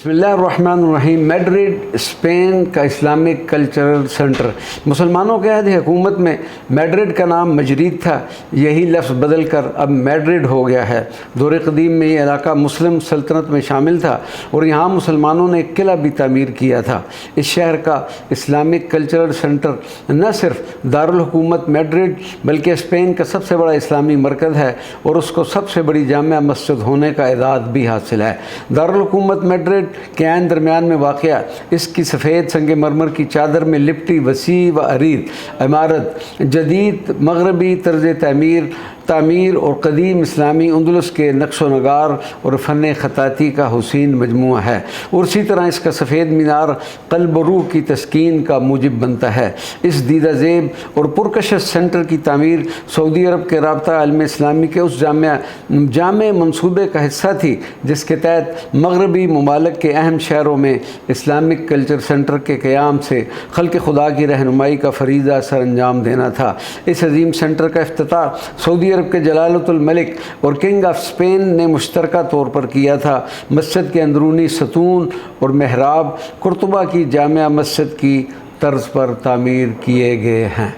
बिस्मिल्लाहिर्रहमानिर्रहीम। Madrid Spain का Islamic cultural centre. मुसलमानों के अहद हुकूमत में मैड्रिड का नाम मजरीद था, यही लफ्ज़ बदल कर अब मैड्रिड हो गया है। दौर क़दीम में ये इलाका मुस्लिम सल्तनत में शामिल था और यहाँ मुसलमानों ने एक किला भी तामीर किया था। इस शहर का इस्लामिक कल्चरल सेंटर न सिर्फ दारुल हुकूमत मैड्रिड बल्कि स्पेन का सबसे बड़ा इस्लामी मरकज़ है और उसको सबसे बड़ी जामिया मस्जिद होने का एजाज़ भी हासिल है। दारुल हुकूमत मैड्रिड के ऐन दरमियान में वाक़या इसकी सफ़ेद संग मरमर की चादर में लिपटी वसी व अरीद इमारत जदीद मगरबी तर्ज़ तामीर और कदीम इस्लामी अंदलुस के नक्श व नगार और फ़न ख़ताती का हुसीन मजमुआ है और इसी तरह इसका सफ़ेद मीनार क़ल्ब व रूह की तस्कीन का मूजिब बनता है। इस दीदा ज़ेब और पुरकशिश सेंटर की तामीर सऊदी अरब के राब्ता इल्म इस्लामी के उस जामे मनसूबे का हिस्सा थी जिसके तहत मगरबी ममालिक के अहम शहरों में इस्लामिक कल्चर सेंटर के क़याम से खल्क़ खुदा की रहनुमाई का फ़रीज़ा सर अंजाम देना था। इस अजीम सेंटर का इफ्तिताह सऊदी अरब के जलालतुल मलिक और किंग ऑफ स्पेन ने मुश्तरका तौर पर किया था। मस्जिद के अंदरूनी सतून और महराब कुर्तुबा की जामिया मस्जिद की तर्ज पर तामीर किए गए हैं।